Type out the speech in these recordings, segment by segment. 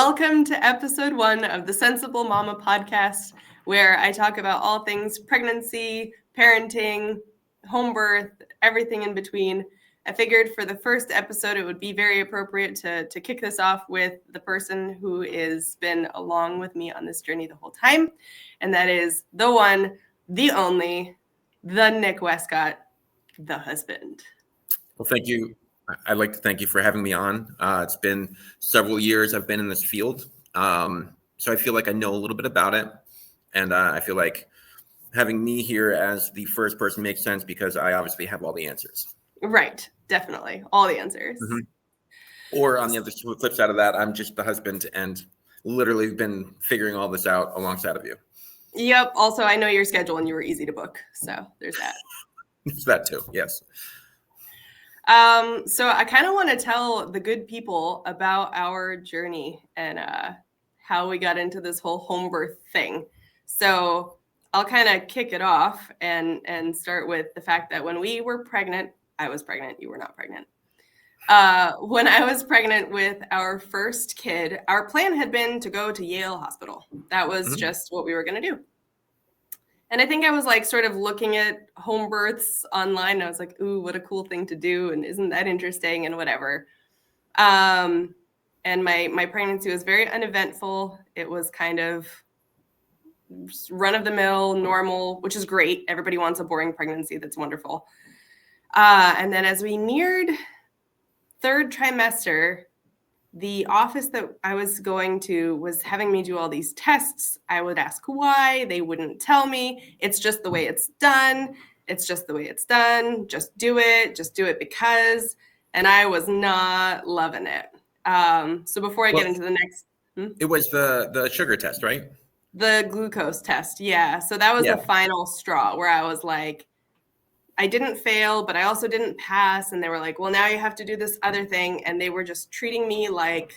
Welcome to episode 1 of the Sensible Mama podcast, where I talk about all things pregnancy, parenting, home birth, everything in between. I figured for the first episode, it would be very appropriate to kick this off with the person who has been along with me on this journey the whole time. And that is the one, the only, the Nick Westcott, the husband. Well, thank you. I'd like to thank you for having me on. It's been several years I've been in this field. So I feel like I know a little bit about it. And I feel like having me here as the first person makes sense because I obviously have all the answers. Right. Definitely. All the answers. Mm-hmm. Or on the other flip side of that, I'm just the husband and literally been figuring all this out alongside of you. Yep. Also, I know your schedule and you were easy to book. So there's that. It's that too. Yes. So I kind of want to tell the good people about our journey and how we got into this whole home birth thing. So I'll kind of kick it off and start with the fact that when we were pregnant, I was pregnant, you were not pregnant. When I was pregnant with our first kid, our plan had been to go to Yale Hospital. That was just what we were going to do. And I think I was like sort of looking at home births online. And I was like, ooh, what a cool thing to do. And isn't that interesting and whatever. And my pregnancy was very uneventful. It was kind of run of the mill, normal, which is great. Everybody wants a boring pregnancy. That's wonderful. And then as we neared third trimester, the office that I was going to was having me do all these tests. I would ask why. They wouldn't tell me. It's just the way it's done. It's just the way it's done. Just do it. Just do it because. And I was not loving it. So before I get into the next. It was the sugar test, right? The glucose test. Yeah. So that was the final straw where I was like, I didn't fail, but I also didn't pass. And they were like, well, now you have to do this other thing. And they were just treating me like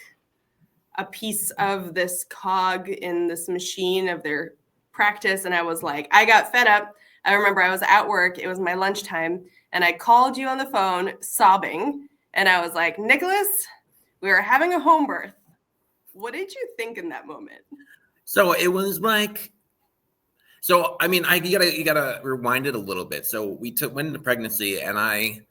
a piece of this cog in this machine of their practice. And I was like, I got fed up. I remember I was at work. It was my lunchtime. And I called you on the phone sobbing. And I was like, Nicholas, we are having a home birth. What did you think in that moment? So it was like, so, I mean, you gotta rewind it a little bit. So we went into pregnancy and I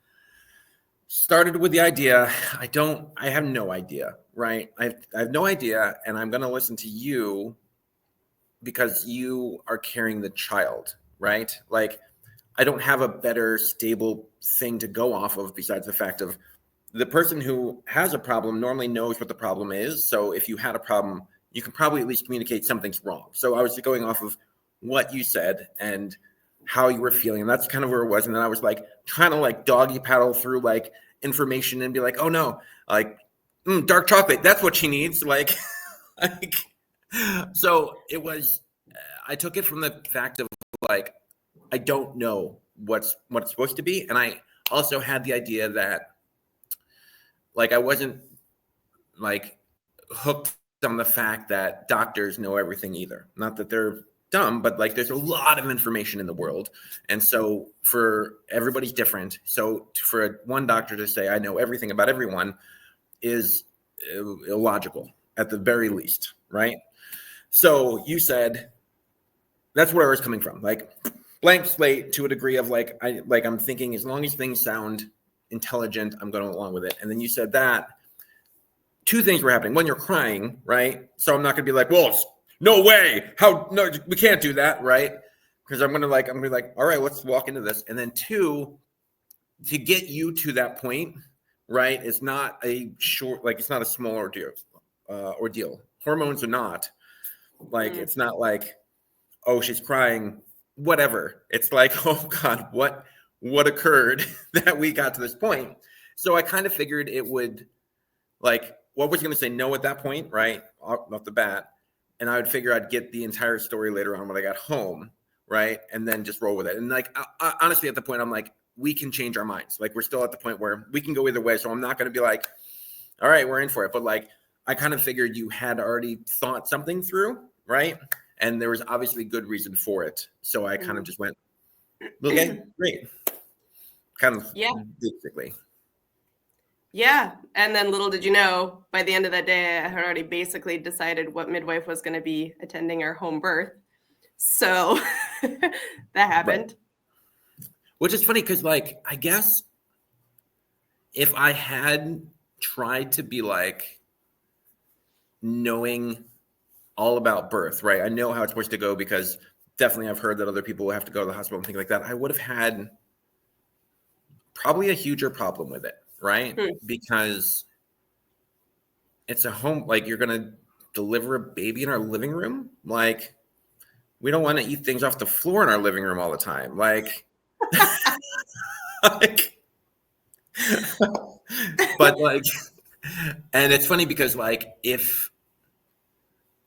started with the idea, I have no idea, right? I have no idea. And I'm going to listen to you because you are carrying the child, right? Like I don't have a better stable thing to go off of besides the fact of the person who has a problem normally knows what the problem is. So if you had a problem, you can probably at least communicate something's wrong. So I was going off of what you said and how you were feeling. And that's kind of where it was. And then I was like trying to like doggy paddle through like information and be like, oh no, like dark chocolate. That's what she needs. Like, so it was, I took it from the fact of like, I don't know what it's supposed to be. And I also had the idea that like, I wasn't like hooked on the fact that doctors know everything either. Not that they're dumb, but like there's a lot of information in the world. And so for everybody's different. So for one doctor to say, I know everything about everyone is illogical at the very least. Right. So you said, that's where I was coming from. Like blank slate to a degree of like, I'm thinking as long as things sound intelligent, I'm going along with it. And then you said that two things were happening. One, you're crying. Right. So I'm not going to be like, well, no way. No, we can't do that, right? Because I'm gonna be like, all right, let's walk into this. And then two, to get you to that point, right? It's not a short, like it's not a small ordeal. Hormones are not like it's not like, oh, she's crying, whatever. It's like, oh God, what occurred that we got to this point? So I kind of figured it would like what was gonna say no at that point, right? Off the bat. And I would figure I'd get the entire story later on when I got home, right? And then just roll with it. And like, I, honestly, at the point, I'm like, we can change our minds. Like, we're still at the point where we can go either way. So I'm not going to be like, all right, we're in for it. But like, I kind of figured you had already thought something through, right? And there was obviously good reason for it. So I kind of just went, okay, great. Kind of basically. Yeah. And then little did you know, by the end of that day, I had already basically decided what midwife was going to be attending our home birth. So that happened. Right. Which is funny because, like, I guess if I had tried to be like knowing all about birth, right? I know how it's supposed to go because definitely I've heard that other people have to go to the hospital and things like that. I would have had probably a huger problem with it, right? Because it's a home, like you're going to deliver a baby in our living room. Like, we don't want to eat things off the floor in our living room all the time. Like, like but like, and it's funny because like if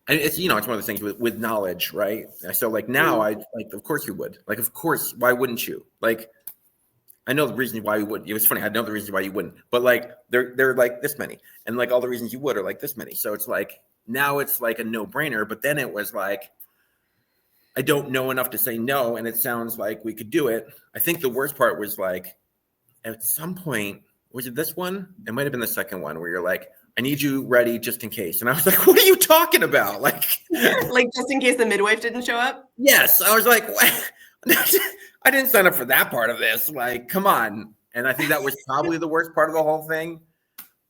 and it's it's one of those things with knowledge, right? So like now I like, of course you would, like, of course, why wouldn't you? Like, I know the reason why you wouldn't. It was funny. I know the reasons why you wouldn't, but like they're like this many, and like all the reasons you would are like this many. So it's like now it's like a no brainer. But then it was like I don't know enough to say no, and it sounds like we could do it. I think the worst part was like at some point, was it this one? It might have been the second one where you're like, I need you ready just in case. And I was like, what are you talking about? Like, like just in case the midwife didn't show up? Yes. I was like, what? I didn't sign up for that part of this. Like, come on. And I think that was probably the worst part of the whole thing.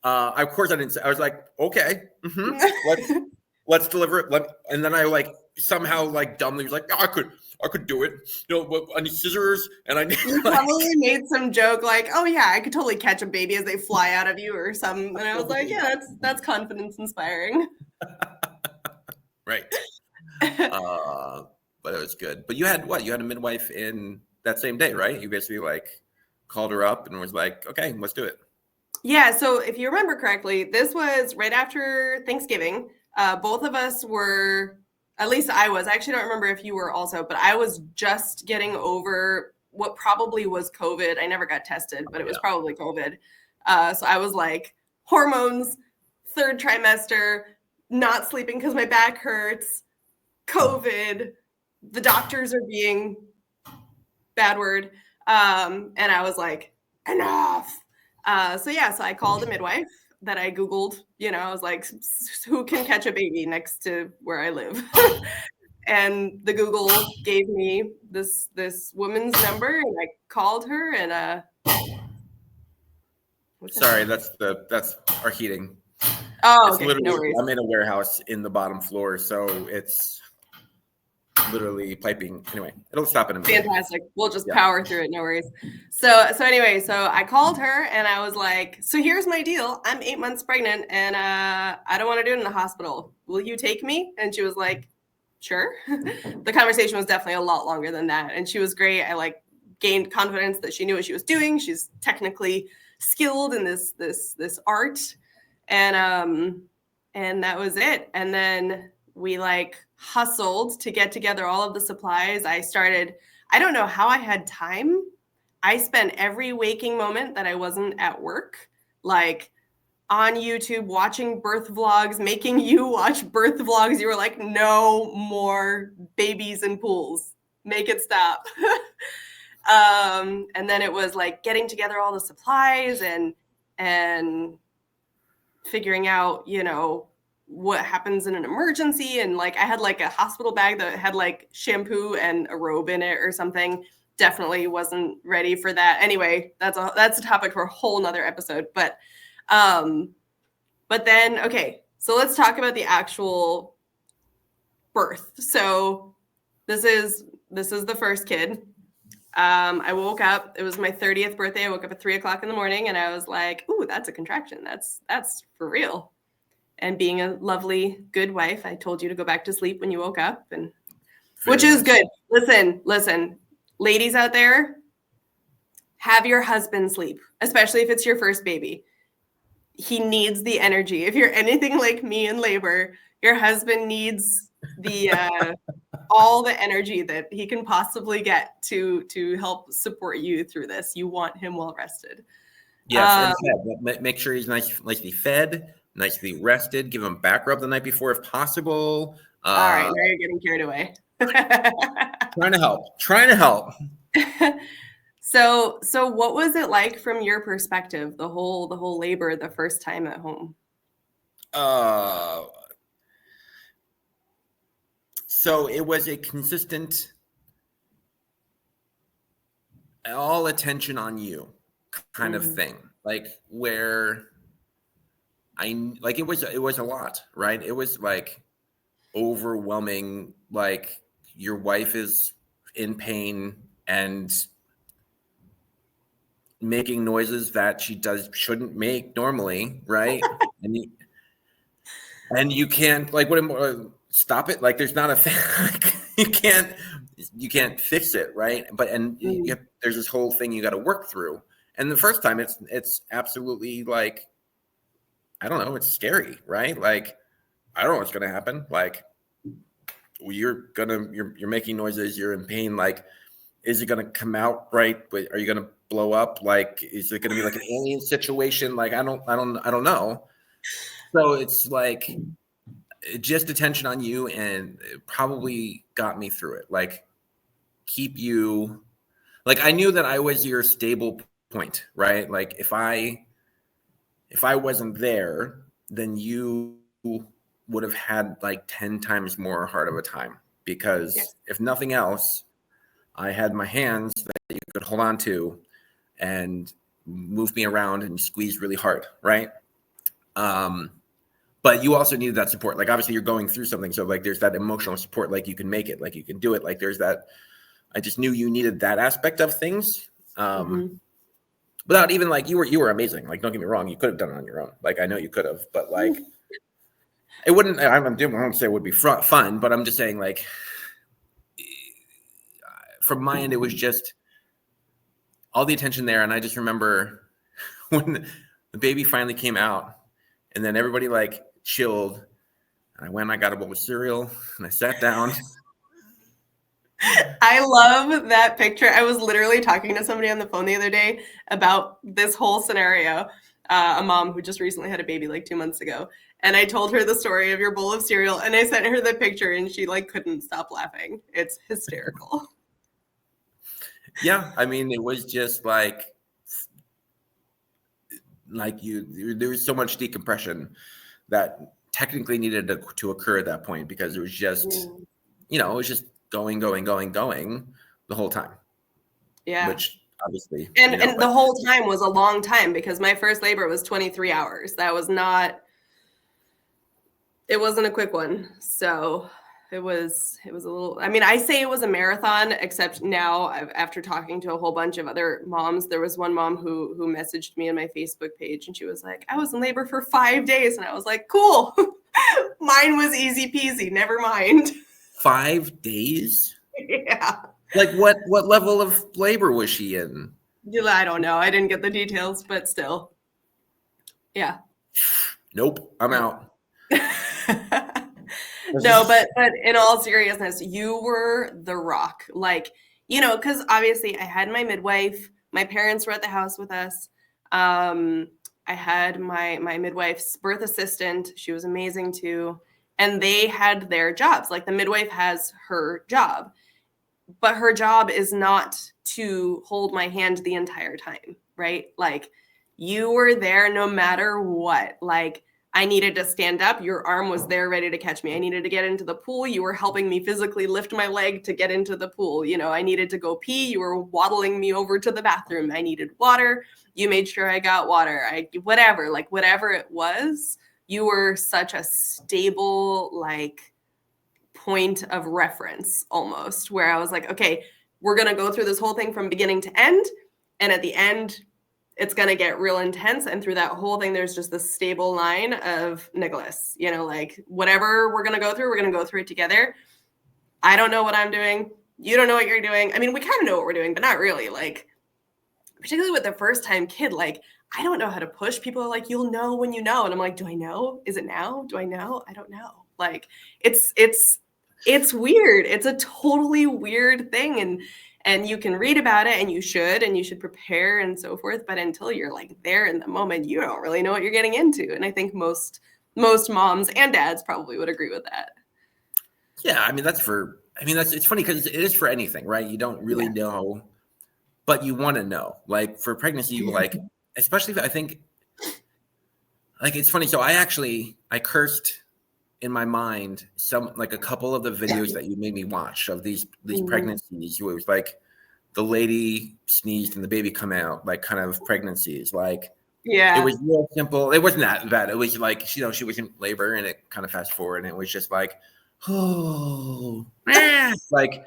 Of course I didn't say, I was like, okay, let's deliver it. And then I like somehow like dumbly was like, oh, I could do it. I need scissors and I need. You probably made some joke like, "Oh yeah, I could totally catch a baby as they fly out of you or something." And I was like, "Yeah, that's confidence inspiring." Right. But it was good. But you had what? You had a midwife in that same day, right? You basically like called her up and was like, "Okay, let's do it." Yeah. So if you remember correctly, this was right after Thanksgiving. Both of us were. At least I was. I actually don't remember if you were also, but I was just getting over what probably was COVID. I never got tested, but it was probably COVID. So I was like hormones, third trimester, not sleeping because my back hurts, COVID, the doctors are being bad word. And I was like, enough. So I called a midwife that I Googled, I was like, who can catch a baby next to where I live? And the Google gave me this woman's number and I called her and sorry, that's our heating. Oh, it's okay. Literally, No worries. I'm in a warehouse in the bottom floor, so it's literally piping. Anyway, it'll stop in a minute. Fantastic. We'll just power through it. No worries. So I called her and I was like, so here's my deal. I'm 8 months pregnant and I don't want to do it in the hospital. Will you take me? And she was like, sure. The conversation was definitely a lot longer than that. And she was great. I like gained confidence that she knew what she was doing. She's technically skilled in this art. And that was it. And then we like hustled to get together all of the supplies. I don't know how I had time. I spent every waking moment that I wasn't at work, like on YouTube, watching birth vlogs, making you watch birth vlogs. You were like, no more babies in pools. Make it stop. And then it was like getting together all the supplies and figuring out, what happens in an emergency. And like I had like a hospital bag that had like shampoo and a robe in it or something. Definitely wasn't ready for that. Anyway, that's a topic for a whole nother episode. But then, okay, so let's talk about the actual birth. So this is the first kid. I woke up, it was my 30th birthday. I woke up at 3:00 in the morning and I was like, ooh, that's a contraction. That's for real. And being a lovely, good wife, I told you to go back to sleep when you woke up, and which is good. Listen, ladies out there, have your husband sleep, especially if it's your first baby. He needs the energy. If you're anything like me in labor, your husband needs the all the energy that he can possibly get to help support you through this. You want him well rested. Yes, and fed. Make sure he's nicely fed, nicely rested. Give him back rub the night before if possible. All right, now you're getting carried away. Trying to help. So what was it like from your perspective, the whole labor the first time at home? So it was a consistent, all attention on you kind of thing, like where it was a lot, right? It was like overwhelming, like your wife is in pain and making noises that she shouldn't make normally, right? and you can't, like, stop it, like there's not a like, you can't fix it, right? But there's this whole thing you got to work through, and the first time it's absolutely, like, I don't know, it's scary, right? Like, I don't know what's gonna happen. Like, you're making noises, you're in pain, like, is it gonna come out right? Are you gonna blow up? Like, is it gonna be like an alien situation? Like, I don't know. So it's like just attention on you, and it probably got me through it. Like, keep you, like, I knew that I was your stable point, right? Like, if I wasn't there, then you would have had like 10 times more hard of a time, because if nothing else, I had my hands that you could hold on to and move me around and squeeze really hard, right? But you also needed that support. Like, obviously you're going through something, so like there's that emotional support, like you can make it, like you can do it, like there's that. I just knew you needed that aspect of things. Without even, like, you were amazing. Like, don't get me wrong, you could have done it on your own. Like, I know you could have, but like it wouldn't. I don't say it would be fun, but I'm just saying, like, from my end, it was just all the attention there. And I just remember when the baby finally came out, and then everybody like chilled, and I went and I got a bowl of cereal and I sat down. I love that picture. I was literally talking to somebody on the phone the other day about this whole scenario, a mom who just recently had a baby like 2 months ago. And I told her the story of your bowl of cereal, and I sent her the picture, and she like couldn't stop laughing. It's hysterical. Yeah, I mean, it was just like there was so much decompression that technically needed to occur at that point, because it was just, it was just going the whole time. Yeah. Which obviously. And the whole time was a long time, because my first labor was 23 hours. That was not, it wasn't a quick one. So it was a little, I mean, I say it was a marathon, except now after talking to a whole bunch of other moms, there was one mom who messaged me on my Facebook page, and she was like, I was in labor for 5 days. And I was like, cool. Mine was easy peasy. Never mind. 5 days? Yeah. Like, what level of labor was she in? I don't know. I didn't get the details, but still. Yeah. Nope. I'm out. No, but in all seriousness, you were the rock. Like, because obviously I had my midwife. My parents were at the house with us. I had my midwife's birth assistant. She was amazing too. And they had their jobs. Like, the midwife has her job, but her job is not to hold my hand the entire time, right? Like, you were there no matter what. Like, I needed to stand up, your arm was there ready to catch me. I needed to get into the pool, you were helping me physically lift my leg to get into the pool. I needed to go pee, you were waddling me over to the bathroom. I needed water, you made sure I got water. Whatever it was, you were such a stable, like, point of reference almost, where I was like, okay, we're going to go through this whole thing from beginning to end. And at the end, it's going to get real intense. And through that whole thing, there's just this stable line of Nicholas, like, whatever we're going to go through, we're going to go through it together. I don't know what I'm doing. You don't know what you're doing. I mean, we kind of know what we're doing, but not really. Like, particularly with the first time kid, like, I don't know how to push. People are like, you'll know when you know. And I'm like, do I know? Is it now? Do I know? I don't know. Like, it's weird. It's a totally weird thing. And you can read about it, and you should prepare and so forth. But until you're like there in the moment, you don't really know what you're getting into. And I think most moms and dads probably would agree with that. Yeah. I mean, it's funny because it is for anything, right? You don't really know but you want to know. Like for pregnancy, you like, especially if I think, like it's funny. So I cursed in my mind like a couple of the videos that you made me watch of these pregnancies. It was like the lady sneezed and the baby come out, like kind of pregnancies. Like it was real simple. It wasn't that bad. It was like, she was in labor and it kind of fast forward and it was just like, oh, like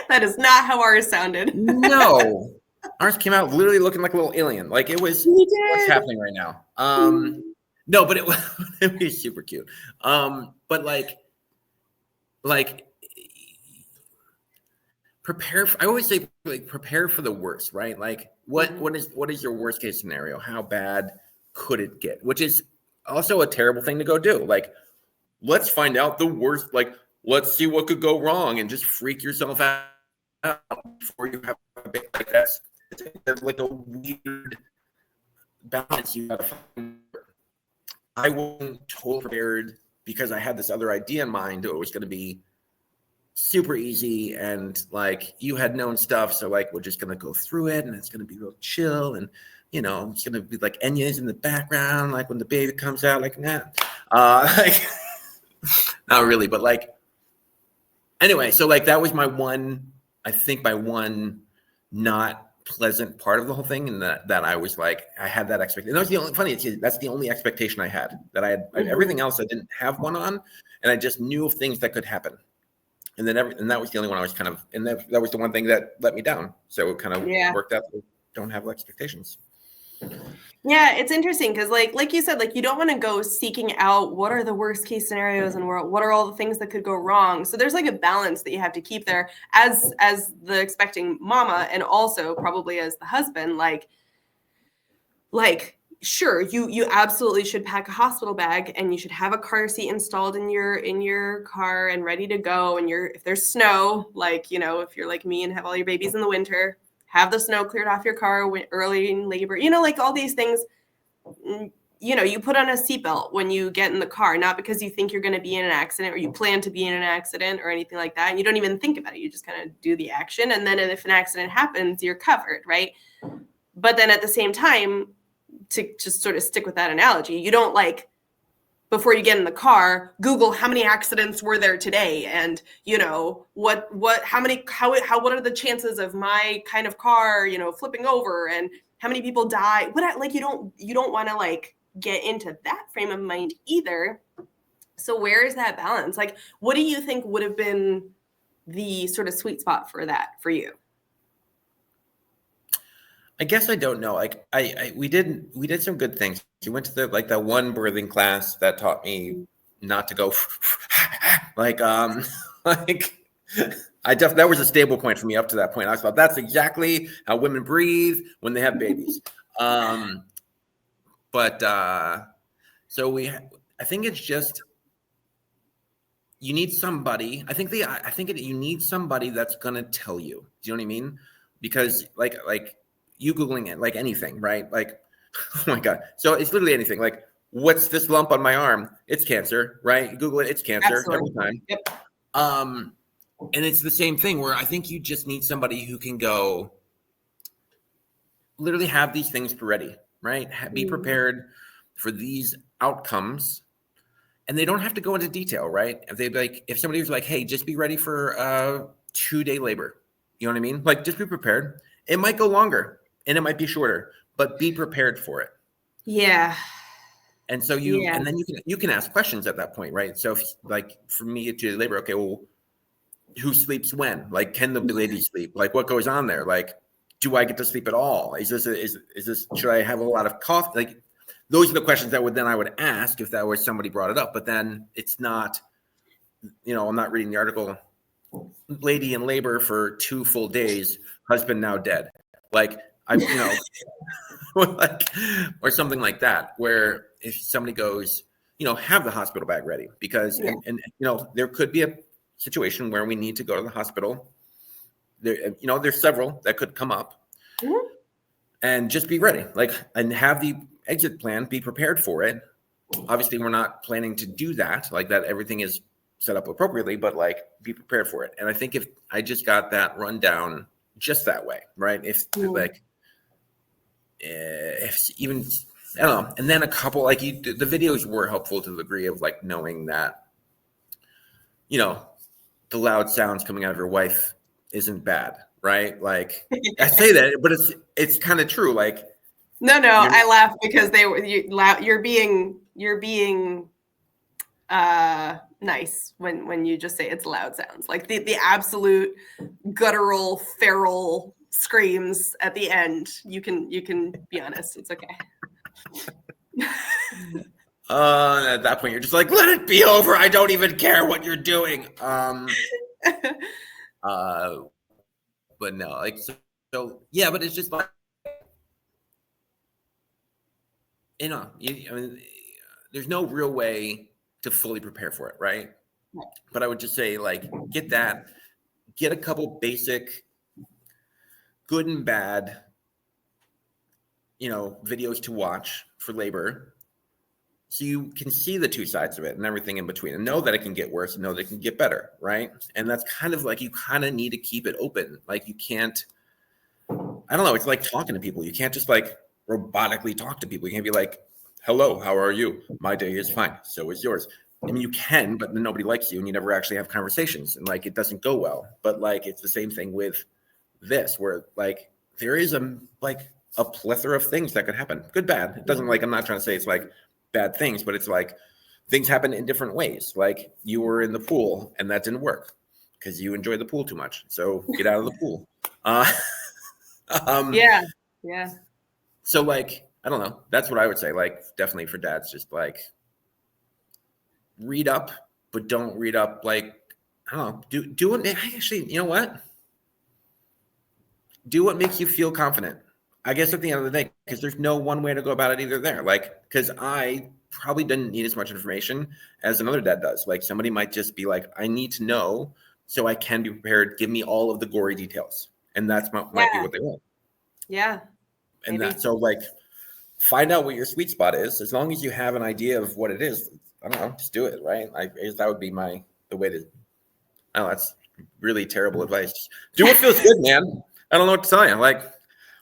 that is not how ours sounded. No, ours came out literally looking like a little alien. Like it was what's happening right now. No, but it was super cute. But like prepare. I always say like prepare for the worst, right? Like what is your worst case scenario? How bad could it get? Which is also a terrible thing to go do. Like let's find out the worst. Like let's see what could go wrong and just freak yourself out before you have a bit like that's like a weird balance you gotta find. I wasn't totally prepared because I had this other idea in mind that it was going to be super easy and like you had known stuff, so like we're just going to go through it and it's going to be real chill and it's going to be like Enya's in the background like when the baby comes out like that. Like not really, but like anyway, so like that was my one not pleasant part of the whole thing, and that I was like I had that expectation. That was the only that's the only expectation I had. That I had everything else I didn't have one on, and I just knew of things that could happen. And then and that was the only one I was kind of, and that was the one thing that let me down. So it kind of worked out. Don't have expectations. Yeah, it's interesting because like you said, like you don't want to go seeking out what are the worst case scenarios and what are all the things that could go wrong. So there's like a balance that you have to keep there as the expecting mama and also probably as the husband. Like sure, you absolutely should pack a hospital bag and you should have a car seat installed in your car and ready to go. And if there's snow, like if you're like me and have all your babies in the winter, have the snow cleared off your car early in labor, like all these things, you put on a seatbelt when you get in the car, not because you think you're going to be in an accident or you plan to be in an accident or anything like that. And you don't even think about it. You just kind of do the action. And then if an accident happens, you're covered, right? But then at the same time, to just sort of stick with that analogy, you don't like, before you get in the car, Google how many accidents were there today, and what are the chances of my kind of car, flipping over, and how many people die. You don't want to like get into that frame of mind either. So where is that balance? Like, what do you think would have been the sort of sweet spot for that for you? I guess I don't know. Like we did some good things. You went to that one birthing class that taught me not to go like that was a stable point for me up to that point. I thought that's exactly how women breathe when they have babies. But so I think it's just you need somebody. You need somebody that's gonna tell you. Do you know what I mean? Because like you Googling it, like anything, right? Like, oh my God. So it's literally anything. Like, what's this lump on my arm? It's cancer, right? You Google it, it's cancer. Absolutely. Every time. Yep. And it's the same thing where I think you just need somebody who can go literally have these things ready, right? Be prepared for these outcomes. And they don't have to go into detail, right? If somebody was like, hey, just be ready for a 2-day labor. You know what I mean? Like, just be prepared. It might go longer and it might be shorter, but be prepared for it. Yeah. And so and then you can ask questions at that point, right? So if, like for me to labor, okay, well, who sleeps when? Like, can the lady sleep? Like, what goes on there? Like, do I get to sleep at all? Should I have a lot of coffee? Like, those are the questions I would ask if that was somebody brought it up. But then it's not, I'm not reading the article. Lady in labor for 2 full days, husband now dead. Like or something like that, where if somebody goes, have the hospital bag ready because, and there could be a situation where we need to go to the hospital. There's several that could come up, and just be ready, and have the exit plan, be prepared for it. Obviously, we're not planning to do that, like that. Everything is set up appropriately, but be prepared for it. And I think if I just got that rundown just that way, right? If like, if even, I don't know. And then a couple, like the videos were helpful to the degree of like knowing that, you know, the loud sounds coming out of your wife isn't bad, right? Like I say that, but it's kind of true. Like, no, I laugh because you're being nice when you just say it's loud sounds, like the absolute guttural feral screams at the end. You can be honest. It's okay. At that point, you're just like, let it be over. I don't even care what you're doing. But no, like, so yeah, but it's just like, you know, I mean, there's no real way to fully prepare for it, right? But I would just say, like, get a couple basic, good and bad, you know, videos to watch for labor, so you can see the two sides of it and everything in between, and know that it can get worse and know that it can get better, right? And that's kind of like, you kind of need to keep it open. Like, you can't, I don't know, it's like talking to people. You can't just like robotically talk to people. You can't be like, hello, how are you? My day is fine. So is yours. I mean, you can, but then nobody likes you and you never actually have conversations, and like, it doesn't go well. But like, it's the same thing with this, where like, there is a plethora of things that could happen. Good, bad. It doesn't, like, I'm not trying to say it's like bad things, but it's like things happen in different ways. Like, you were in the pool and that didn't work because you enjoy the pool too much. So get out of the pool. Yeah. So like, I don't know. That's what I would say. Like, definitely for dads, just like read up, but don't read up like, I don't know. Do it. Actually, you know what? Do what makes you feel confident. I guess at the end of the day, because there's no one way to go about it either there. Like, because I probably didn't need as much information as another dad does. Like, somebody might just be like, I need to know so I can be prepared. Give me all of the gory details. And that's might be what they want. Yeah. And that, so like, find out what your sweet spot is. As long as you have an idea of what it is, I don't know, just do it, right? I guess that would be the way to, I don't know, that's really terrible advice. Do what feels good, man. I don't know what to tell you. Like,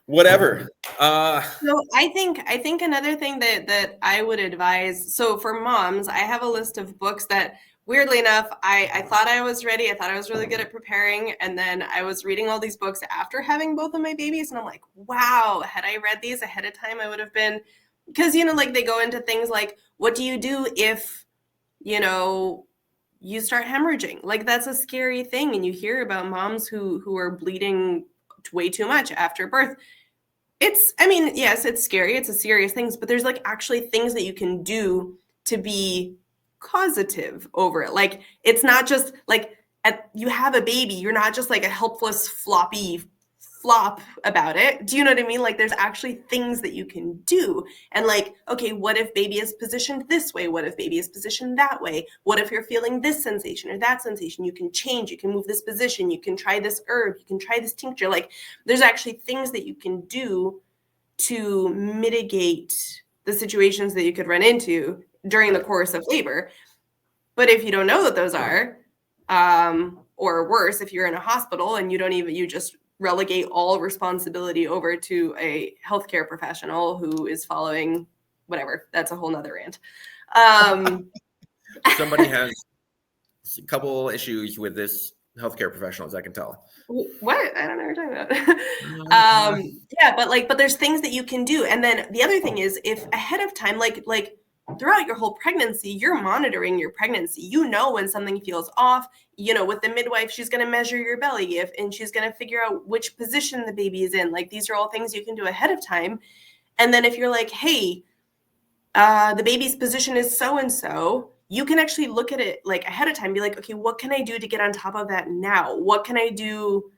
whatever. So I think another thing that I would advise, so for moms, I have a list of books that, weirdly enough, I thought I was ready. I thought I was really good at preparing. And then I was reading all these books after having both of my babies. And I'm like, wow, had I read these ahead of time, I would have been, because, you know, like, they go into things like, what do you do if, you know, you start hemorrhaging? Like, that's a scary thing. And you hear about moms who are bleeding way too much after birth. I mean, yes, it's scary. It's a serious thing, but there's like actually things that you can do to be causative over it. Like, it's not just like you have a baby, you're not just like a helpless floppy flop about it. Do you know what I mean? Like, there's actually things that you can do. And like, okay, what if baby is positioned this way? What if baby is positioned that way? What if you're feeling this sensation or that sensation? You can change, you can move this position, you can try this herb, you can try this tincture. Like, there's actually things that you can do to mitigate the situations that you could run into during the course of labor. But if you don't know what those are, or worse, if you're in a hospital and you just relegate all responsibility over to a healthcare professional who is following whatever, that's a whole nother rant. Somebody has a couple issues with this healthcare professionals, I can tell. What? I don't know what you're talking about. Yeah, but there's things that you can do. And then the other thing is, if ahead of time, like throughout your whole pregnancy, you're monitoring your pregnancy. You know when something feels off. You know, with the midwife, she's going to measure your belly and she's going to figure out which position the baby is in. Like, these are all things you can do ahead of time. And then if you're like, hey, the baby's position is so-and-so, you can actually look at it like ahead of time, be like, okay, what can I do to get on top of that now? What can I do,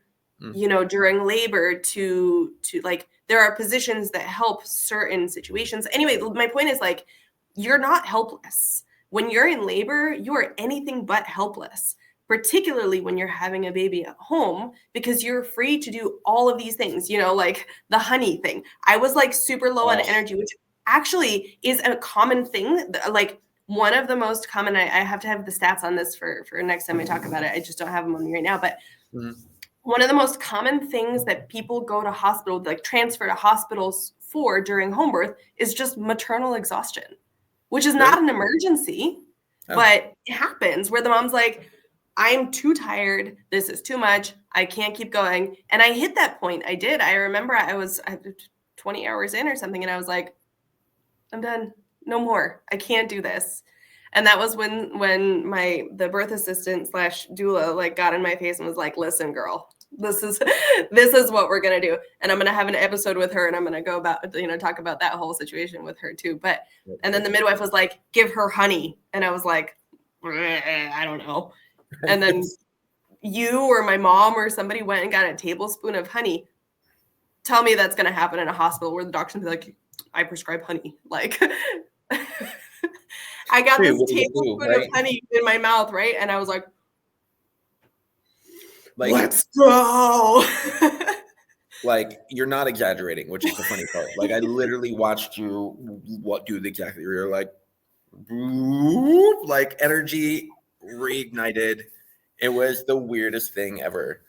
you know, during labor to like, there are positions that help certain situations. Anyway, my point is, like, you're not helpless. When you're in labor, you are anything but helpless, particularly when you're having a baby at home, because you're free to do all of these things, you know, like the honey thing. I was like super low on energy, which actually is a common thing. Like, one of the most common, I have to have the stats on this for next time I talk about it. I just don't have them on me right now. But one of the most common things that people go to hospital, like transfer to hospitals for during home birth, is just maternal exhaustion, which is not an emergency, but it happens where the mom's like, I'm too tired. This is too much. I can't keep going. And I hit that point. I did. I remember I was 20 hours in or something, and I was like, I'm done. No more. I can't do this. And that was when the birth assistant / doula like got in my face and was like, listen, girl, this is what we're gonna do. And I'm gonna have an episode with her, and I'm gonna go about, talk about that whole situation with her too. But and then the midwife was like, give her honey. And I was like, I don't know. And then you or my mom or somebody went and got a tablespoon of honey. Tell me that's gonna happen in a hospital where the doctor's like, I prescribe honey. Like I got this tablespoon of honey in my mouth, right? And I was like, let's go. Like, you're not exaggerating, which is the funny part. Like, I literally watched you do exactly. You're like energy reignited. It was the weirdest thing ever.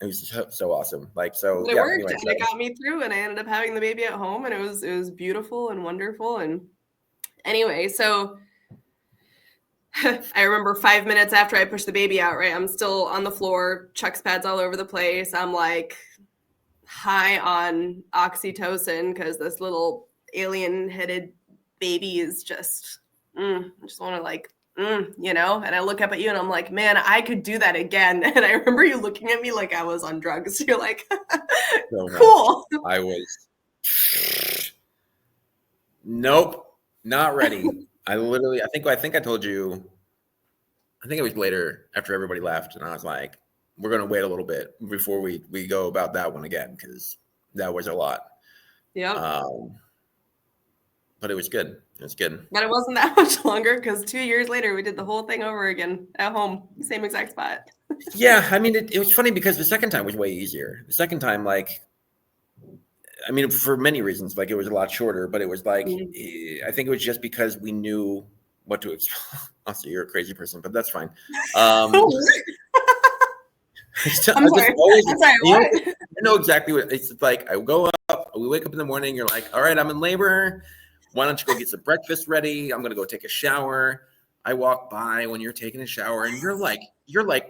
It was so awesome. Like, so but it worked, anyway, and it got me through, and I ended up having the baby at home, and it was beautiful and wonderful. And anyway, so I remember 5 minutes after I pushed the baby out, right? I'm still on the floor, Chuck's pads all over the place. I'm like high on oxytocin because this little alien-headed baby is just, I just want to like, and I look up at you and I'm like, man, I could do that again. And I remember you looking at me like I was on drugs. You're like, cool. I was, nope, not ready. I think I told you, I think it was later after everybody left, and I was like, we're going to wait a little bit before we go about that one again, because that was a lot. Yeah. But it was good. It was good. But it wasn't that much longer, because 2 years later, we did the whole thing over again at home, same exact spot. Yeah. I mean, it was funny because the second time was way easier. The second time, like, I mean, for many reasons, like, it was a lot shorter, but it was like, I think it was just because we knew what to expect. Also, you're a crazy person, but that's fine. I'm sorry. What? I know exactly what it's like. I go up, we wake up in the morning, you're like, all right, I'm in labor. Why don't you go get some breakfast ready? I'm going to go take a shower. I walk by when you're taking a shower, and you're like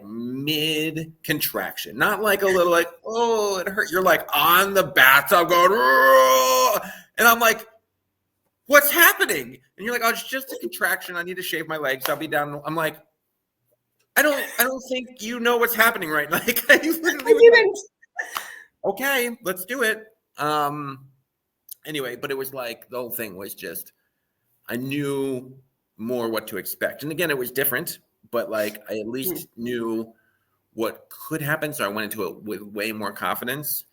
mid contraction, not like a little like, oh, it hurt. You're like on the bathtub going, oh! And I'm like, what's happening? And you're like, oh, it's just a contraction. I need to shave my legs. I'll be down. I'm like, I don't think you know what's happening right now. Like, I literally was like, okay, let's do it. Anyway, but it was like, the whole thing was just, I knew more what to expect. And again, it was different, but like, I at least knew what could happen. So I went into it with way more confidence.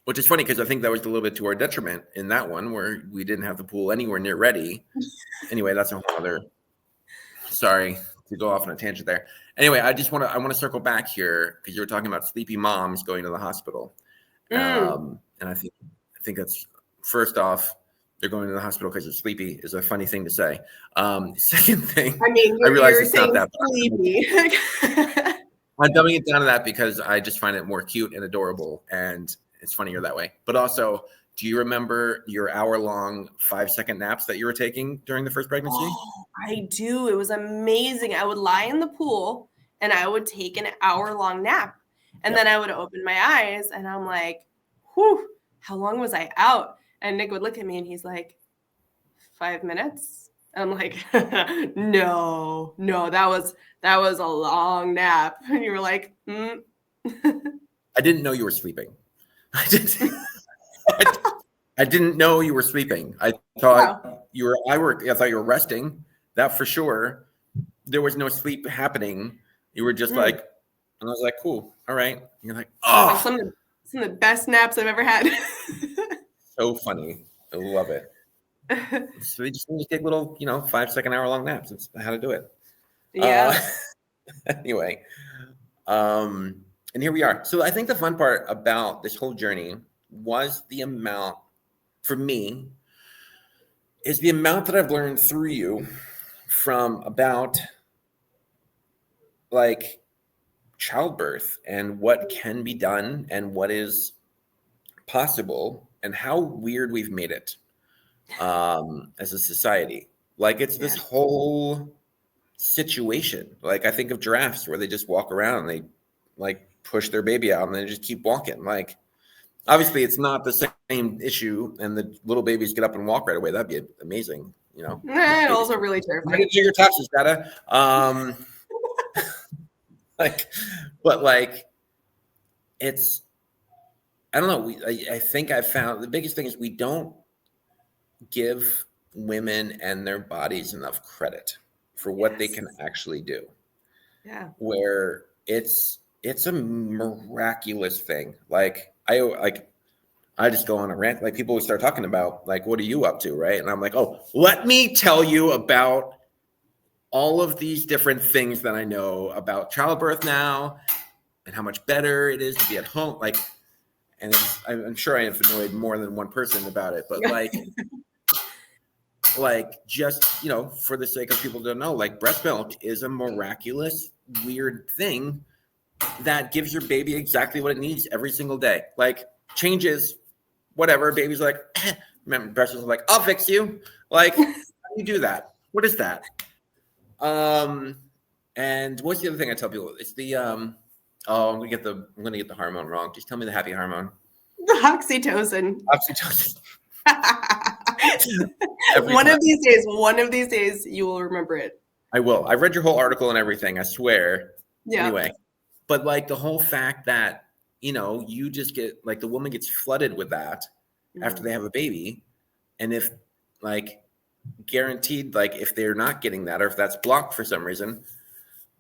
Which is funny because I think that was a little bit to our detriment in that one, where we didn't have the pool anywhere near ready. Anyway, that's a whole other, sorry to go off on a tangent there. Anyway, I want to circle back here because you were talking about sleepy moms going to the hospital. And I think that's, first off, they're going to the hospital because they're sleepy is a funny thing to say. Second thing, I mean, I realize you're it's not that sleepy. I'm dumbing it down to that because I just find it more cute and adorable, and it's funnier that way. But also, do you remember your hour-long 5-second naps that you were taking during the first pregnancy? Oh, I do. It was amazing. I would lie in the pool and I would take an hour-long nap. And then I would open my eyes and I'm like, whew, how long was I out? And Nick would look at me and he's like, 5 minutes? I'm like, no, that was a long nap. And you were like, I didn't know you were sleeping. I didn't know you were sleeping. I thought you were. I thought you were resting. That for sure. There was no sleep happening. You were just like, and I was like, cool, all right. And you're like, oh, like some of the best naps I've ever had. So funny. I love it. So you just need to take little, 5-second, hour-long naps. That's how to do it. Yeah. Anyway, and here we are. So I think the fun part about this whole journey was the amount, for me, is the amount that I've learned through you from about like childbirth and what can be done and what is possible and how weird we've made it as a society. Like it's this whole situation. Like I think of giraffes where they just walk around and they like push their baby out and they just keep walking. Like obviously it's not the same issue and the little babies get up and walk right away. That'd be amazing, you know. Also really terrifying. Why did you do your taxes, Dada? But like it's, I don't know. I think I've found the biggest thing is we don't give women and their bodies enough credit for what they can actually do. Yeah. Where it's a miraculous thing. Like I just go on a rant. Like people would start talking about like, what are you up to, right? And I'm like, oh, let me tell you about all of these different things that I know about childbirth now and how much better it is to be at home. Like, and I'm sure I have annoyed more than one person about it, but like just, you know, for the sake of people to know, like breast milk is a miraculous, weird thing that gives your baby exactly what it needs every single day. Like changes, whatever. Baby's like, breast is like, I'll fix you. Like, how do you do that? What is that? And what's the other thing I tell people? It's the I'm gonna get the hormone wrong. Just tell me the happy hormone. The oxytocin. Oxytocin. One of these days, you will remember it. I will. I read your whole article and everything. I swear. Yeah. Anyway, but like the whole fact that, you know, you just get like the woman gets flooded with that after they have a baby, and if like guaranteed, like if they're not getting that or if that's blocked for some reason,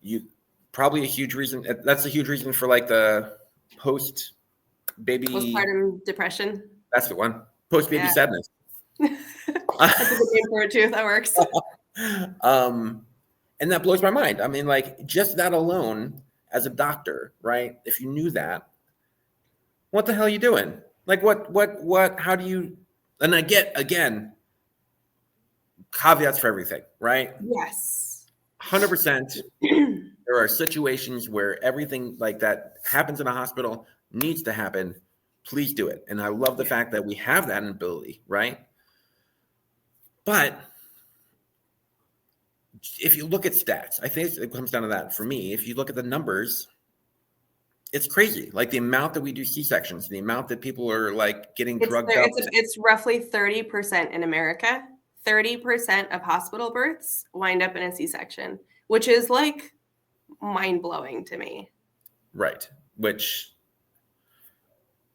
you probably a huge reason. That's a huge reason for like the postpartum depression. That's the one. Post-baby sadness. That's a good name for it too. That works. And that blows my mind. I mean, like just that alone as a doctor, right? If you knew that, what the hell are you doing? Like what, how do you, and I get, again, caveats for everything, right? Yes. 100%. There are situations where everything like that happens in a hospital needs to happen. Please do it. And I love the fact that we have that ability, right? But if you look at stats, I think it comes down to that for me. If you look at the numbers, it's crazy. Like the amount that we do C-sections, the amount that people are like getting drugged up. It's roughly 30% in America. 30% of hospital births wind up in a C-section, which is like mind-blowing to me. Right. Which,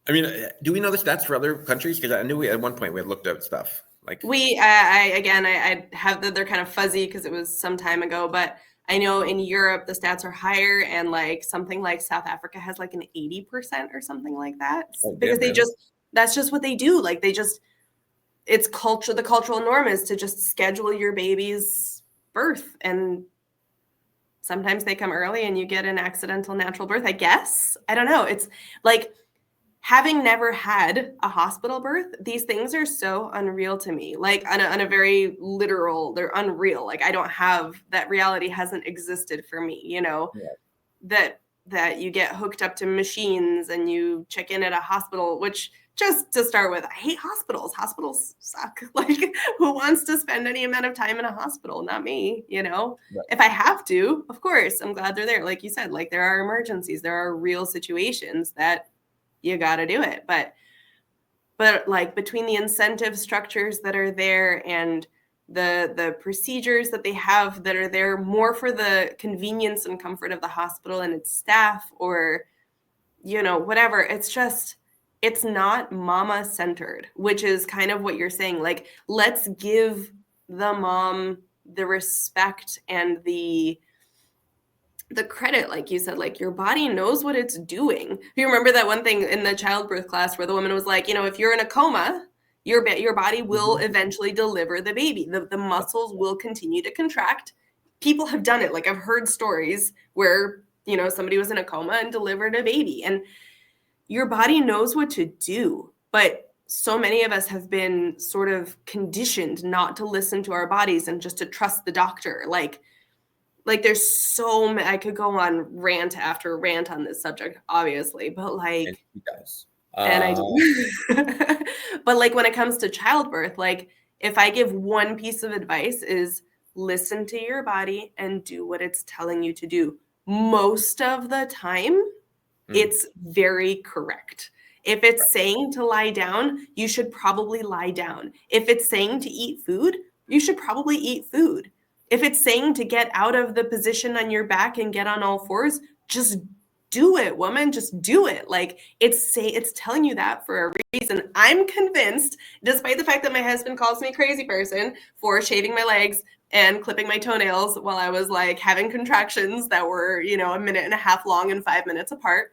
I mean, do we know the stats for other countries? Because I knew at one point we had looked at stuff. Like I have they're kind of fuzzy because it was some time ago, but I know in Europe the stats are higher, and like something like South Africa has like an 80% or something like that, because that's just what they do. Like it's culture. The cultural norm is to just schedule your baby's birth, and sometimes they come early and you get an accidental natural birth, I guess. I don't know. It's like, having never had a hospital birth, these things are so unreal to me. Like on a very literal, they're unreal. Like I don't have, that reality hasn't existed for me, you know, that you get hooked up to machines and you check in at a hospital, which, just to start with, I hate hospitals. Hospitals suck. Like who wants to spend any amount of time in a hospital? Not me, you know. Right. If I have to, of course, I'm glad they're there. Like you said, like there are emergencies, there are real situations that you got to do it. But like between the incentive structures that are there and the procedures that they have that are there more for the convenience and comfort of the hospital and its staff, or, you know, whatever, it's not mama centered, which is kind of what you're saying. Like, let's give the mom the respect and the credit, like you said, like your body knows what it's doing. You remember that one thing in the childbirth class where the woman was like, you know, if you're in a coma, your body will eventually deliver the baby. The muscles will continue to contract. People have done it. Like I've heard stories where, you know, somebody was in a coma and delivered a baby, and your body knows what to do. But so many of us have been sort of conditioned not to listen to our bodies and just to trust the doctor. Like, Like there's so many, I could go on rant after rant on this subject, obviously, but like, And he does. and I do. But like when it comes to childbirth, like if I give one piece of advice is listen to your body and do what it's telling you to do. Most of the time, it's very correct. If it's saying to lie down, you should probably lie down. If it's saying to eat food, you should probably eat food. If it's saying to get out of the position on your back and get on all fours, just do it, woman. Just do it. Like it's telling you that for a reason. I'm convinced, despite the fact that my husband calls me a crazy person for shaving my legs and clipping my toenails while I was like having contractions that were, you know, a minute and a half long and 5 minutes apart.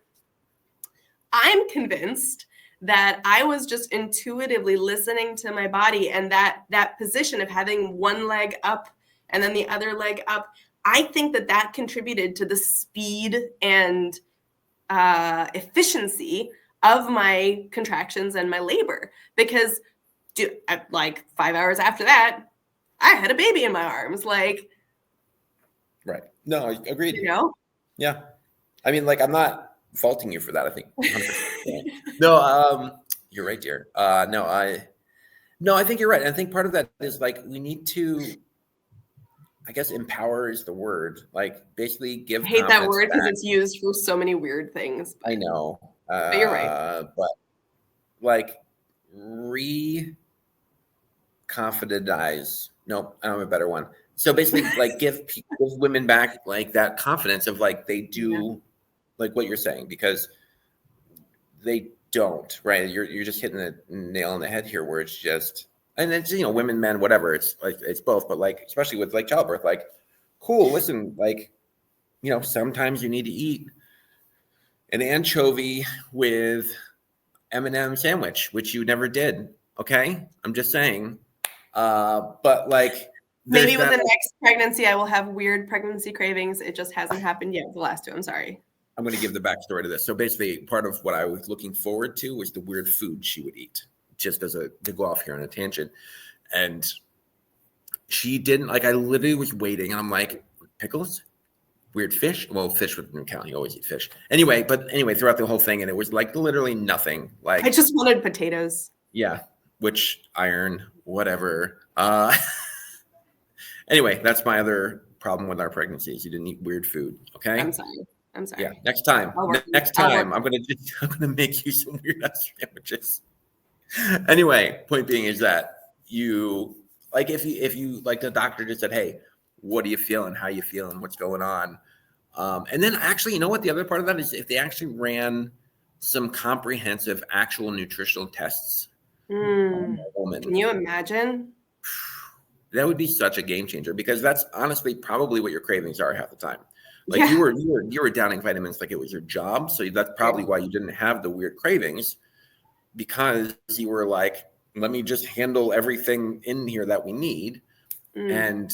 I'm convinced that I was just intuitively listening to my body, and that position of having one leg up and then the other leg up, I think that contributed to the speed and efficiency of my contractions and my labor. Because like 5 hours after that, I had a baby in my arms. Like, right? No, I agreed. You know? Yeah, I mean, like I'm not faulting you for that. I think 100%. No, you're right, dear. No, I think you're right. I think part of that is like we need to, I guess, empower is the word. Like basically give. I hate that word because back. it's used for so many weird things. I know, but you're right. But like confidentize. No, I don't have a better one. So basically, like give women back like that confidence of like they do. Like what you're saying, because they don't, right? You're just hitting the nail on the head here, where it's just, and it's, you know, women, men, whatever. It's like it's both, but like especially with like childbirth, like, cool. Listen, like, you know, sometimes you need to eat an anchovy with M&M sandwich, which you never did. Okay, I'm just saying. But like, maybe with the next pregnancy, I will have weird pregnancy cravings. It just hasn't happened yet. The last two, I'm sorry. I'm going to give the backstory to this. So basically, part of what I was looking forward to was the weird food she would eat, just as to go off here on a tangent. And she didn't, like, I literally was waiting and I'm like, pickles? Weird fish? Well, fish wouldn't count. You always eat fish. Anyway, throughout the whole thing, and it was like literally nothing. Like, I just wanted potatoes. Yeah, which iron, whatever. Anyway, that's my other problem with our pregnancies. You didn't eat weird food. Okay. I'm sorry. Yeah. Next time, I'm gonna make you some weird ass sandwiches. Anyway, point being is that you like if you like the doctor just said, hey, what are you feeling? How you feeling? What's going on? And then actually, you know what? The other part of that is if they actually ran some comprehensive actual nutritional tests. Can you imagine? That would be such a game changer, because that's honestly probably what your cravings are half the time. Like you were downing vitamins like it was your job. So that's probably why you didn't have the weird cravings, because you were like, let me just handle everything in here that we need. And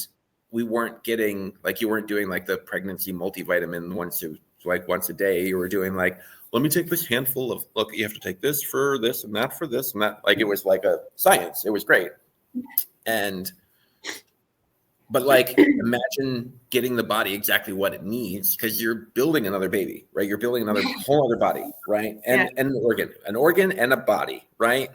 we weren't getting, like, you weren't doing like the pregnancy multivitamin once a day. You were doing like, let me take this handful of, look, you have to take this for this and that for this and that. Like it was like a science. It was great. But like, imagine getting the body exactly what it needs, because you're building another baby, right? You're building another whole other body, right? And an organ and a body, right?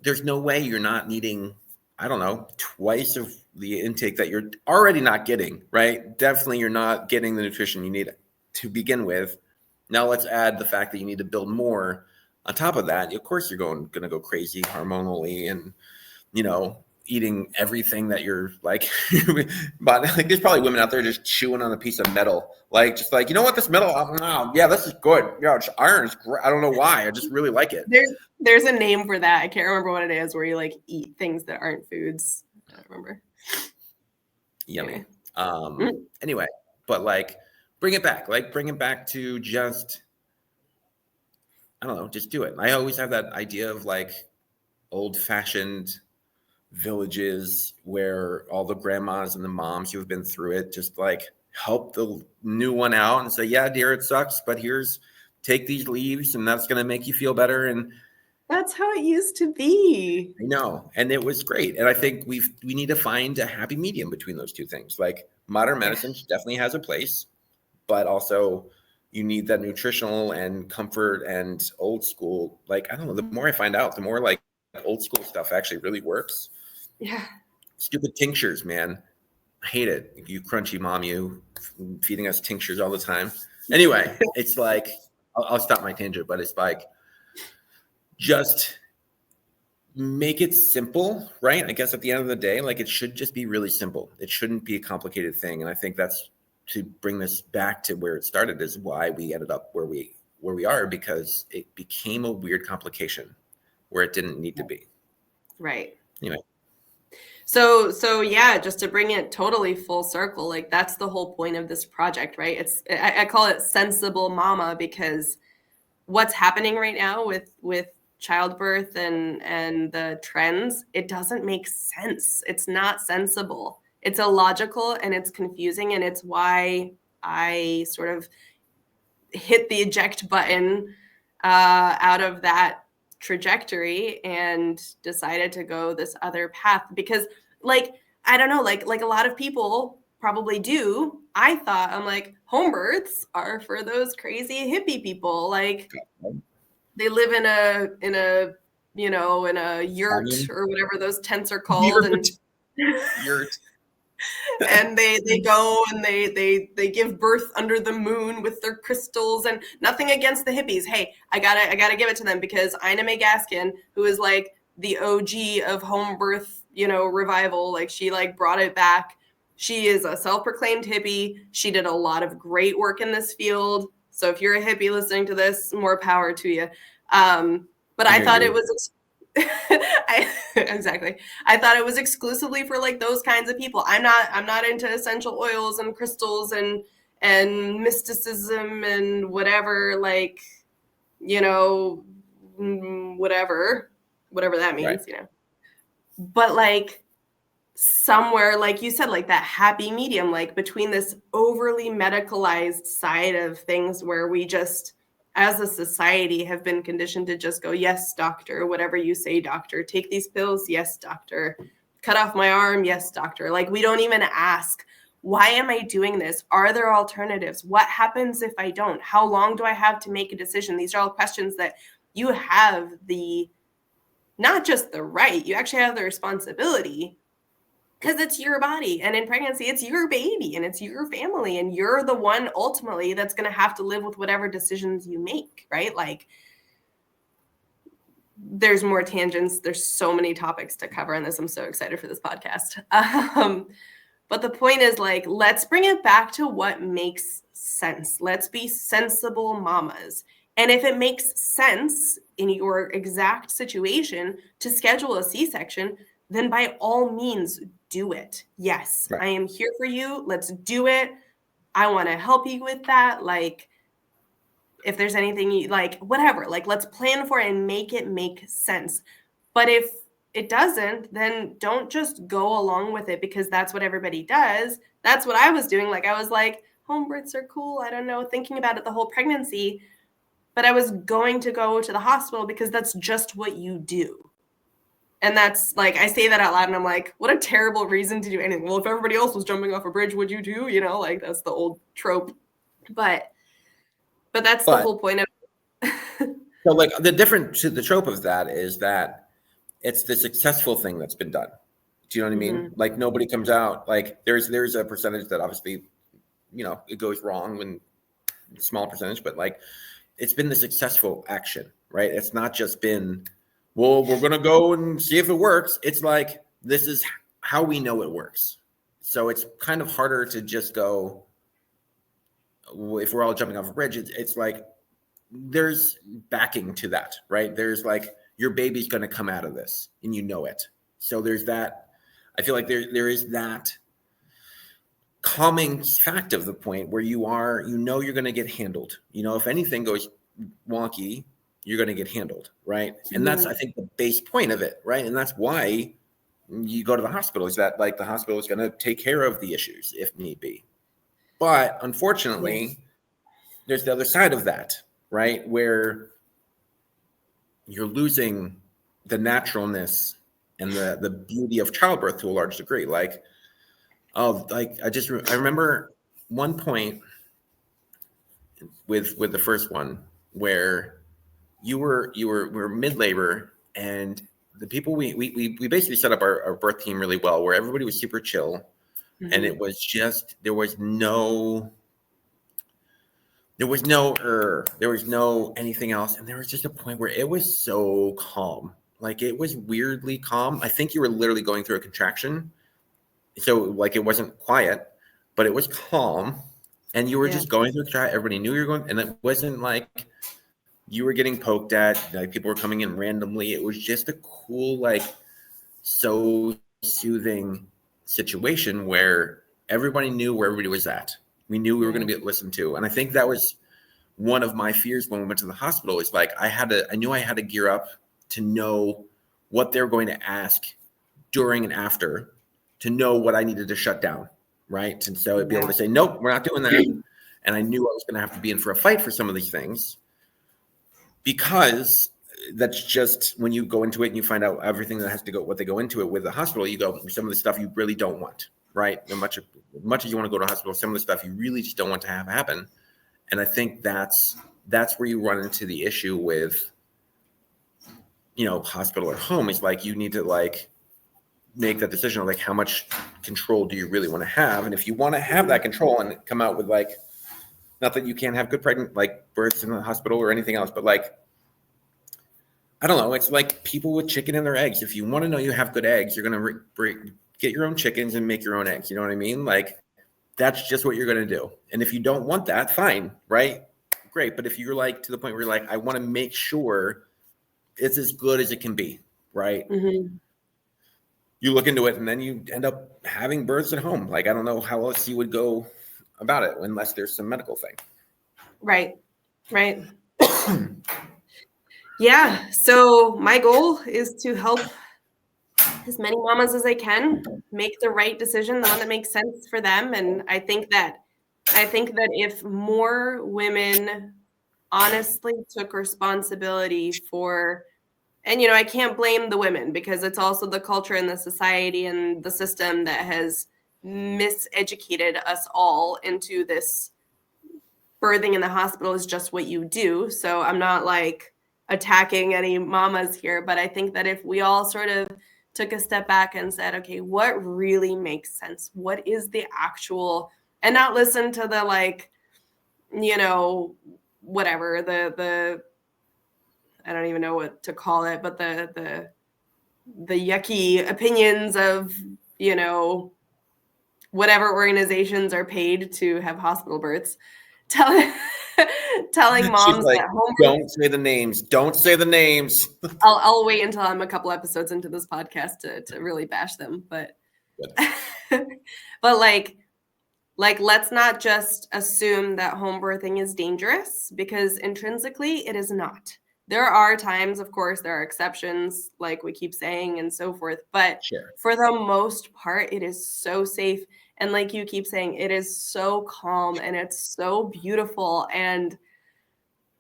There's no way you're not needing, I don't know, twice of the intake that you're already not getting, right? Definitely you're not getting the nutrition you need to begin with. Now let's add the fact that you need to build more on top of that. Of course, you're going to go crazy hormonally and, you know, eating everything that you're like, but like there's probably women out there just chewing on a piece of metal, like just like, you know what, this metal, yeah, this is good. Yeah, iron is great. I don't know why, I just really like it. There's a name for that. I can't remember what it is, where you like eat things that aren't foods. I don't remember. Yummy. Anyway, but like bring it back to just, I don't know, just do it. I always have that idea of like old-fashioned villages where all the grandmas and the moms who have been through it just like help the new one out and say, yeah, dear, it sucks, but take these leaves and that's going to make you feel better. And That's how it used to be. I know. And it was great. And I think we need to find a happy medium between those two things. Like modern medicine definitely has a place, but also you need that nutritional and comfort and old school. Like, I don't know, the more I find out, the more like old school stuff actually really works. Yeah. Stupid tinctures, man. I hate it. You crunchy mom, you feeding us tinctures all the time. Anyway, it's like, I'll stop my tangent, but it's like, just make it simple, right? I guess at the end of the day, like it should just be really simple. It shouldn't be a complicated thing. And I think that's, to bring this back to where it started, is why we ended up where we are, because it became a weird complication where it didn't need to be. Right. Anyway. So yeah, just to bring it totally full circle, like that's the whole point of this project, right? I call it Sensible Mama, because what's happening right now with childbirth and the trends, it doesn't make sense. It's not sensible. It's illogical and it's confusing, and it's why I sort of hit the eject button out of that trajectory and decided to go this other path, because like, I don't know, like a lot of people probably do. I thought, I'm like, home births are for those crazy hippie people. Like they live in a you know, in a yurt or whatever those tents are called. Yurt. And they go and they give birth under the moon with their crystals. And nothing against the hippies. Hey, I gotta give it to them, because Ina May Gaskin, who is like the OG of home birth, you know, revival, like she like brought it back. She is a self-proclaimed hippie. She did a lot of great work in this field. So if you're a hippie listening to this, more power to you. But I thought it was exactly. I thought it was exclusively for like those kinds of people. I'm not into essential oils and crystals and mysticism and whatever, like, you know, whatever that means, right. You know. But like somewhere, like you said, like that happy medium, like between this overly medicalized side of things where we just, as a society, have been conditioned to just go, yes, doctor, whatever you say, doctor. Take these pills, yes, doctor. Cut off my arm, yes, doctor. Like we don't even ask, why am I doing this? Are there alternatives? What happens if I don't? How long do I have to make a decision? These are all questions that you have not just the right, you actually have the responsibility, because it's your body, and in pregnancy, it's your baby and it's your family, and you're the one ultimately that's going to have to live with whatever decisions you make, right? Like there's more tangents. There's so many topics to cover in this. I'm so excited for this podcast. But the point is, like, let's bring it back to what makes sense. Let's be sensible mamas. And if it makes sense in your exact situation to schedule a C-section, then by all means do it. Yes, right. I am here for you. Let's do it. I want to help you with that. Like, if there's anything you like, whatever, like, let's plan for it and make it make sense. But if it doesn't, then don't just go along with it because that's what everybody does. That's what I was doing. Like, I was like, home births are cool. I don't know, thinking about it the whole pregnancy. But I was going to go to the hospital because that's just what you do. And that's like, I say that out loud and I'm like, what a terrible reason to do anything. Well, if everybody else was jumping off a bridge, would you too? You know, like that's the old trope. But that's the whole point of So like the trope of that is that it's the successful thing that's been done. Do you know what I mean? Mm-hmm. Like nobody comes out, like there's a percentage that obviously, you know, it goes wrong when small percentage, but like it's been the successful action, right? It's not just been, well, we're going to go and see if it works. It's like, this is how we know it works. So it's kind of harder to just go, if we're all jumping off a bridge, it's like, there's backing to that, right? There's like, your baby's going to come out of this and you know it. So there's that, I feel like there is that calming fact of the point where you know, you're going to get handled. You know, if anything goes wonky, you're going to get handled, right? And that's, I think, the base point of it, right? And that's why you go to the hospital, is that like the hospital is going to take care of the issues if need be. But unfortunately, there's the other side of that, right? Where you're losing the naturalness and the beauty of childbirth to a large degree. Like, I remember one point with the first one where we were mid labor, and the people we basically set up our birth team really well, where everybody was super chill, and it was just there was no anything else, and there was just a point where it was so calm. Like, it was weirdly calm. I think you were literally going through a contraction, so like it wasn't quiet, but it was calm, and you were just going through a contraction. Everybody knew you were going, and it wasn't like you were getting poked at, like people were coming in randomly. It was just a cool, like, so soothing situation where everybody knew where everybody was at. We knew we were going to be listened to. And I think that was one of my fears when we went to the hospital, is like, I knew I had to gear up to know what they're going to ask during and after, to know what I needed to shut down. Right. And so I'd be able to say, nope, we're not doing that. And I knew I was going to have to be in for a fight for some of these things, because that's just when you go into it and you find out everything that has to go, what they go into it with the hospital, you go, some of the stuff you really don't want, right? As much as you want to go to hospital, some of the stuff you really just don't want to have happen. And I think that's where you run into the issue with, hospital or home, is like, you need to like make that decision of like, how much control do you really want to have? And if you want to have that control and come out with like, not that you can't have good pregnant, like, births in the hospital or anything else, but like, I don't know. It's like people with chicken and their eggs. If you want to know you have good eggs, you're going to get your own chickens and make your own eggs. You know what I mean? Like, that's just what you're going to do. And if you don't want that, fine, right? Great. But if you're like to the point where you're like, I want to make sure it's as good as it can be, right? Mm-hmm. You look into it, and then you end up having births at home. Like, I don't know how else you would go about it unless there's some medical thing. Right. Yeah. So my goal is to help as many mamas as I can make the right decision, the one that makes sense for them. And I think that if more women honestly took responsibility for, and I can't blame the women, because it's also the culture and the society and the system that has miseducated us all into this birthing in the hospital is just what you do. So I'm not like attacking any mamas here, but I think that if we all sort of took a step back and said, okay, what really makes sense? What is the actual, and not listen to the like, whatever, the I don't even know what to call it, but the yucky opinions of, whatever organizations are paid to have hospital births, telling moms like, that home birth, don't say the names. Don't say the names. I'll wait until I'm a couple episodes into this podcast to really bash them. But but like let's not just assume that home birthing is dangerous, because intrinsically it is not. There are times, of course, there are exceptions, like we keep saying, and so forth. But for the most part, it is so safe. And like you keep saying, it is so calm and it's so beautiful. And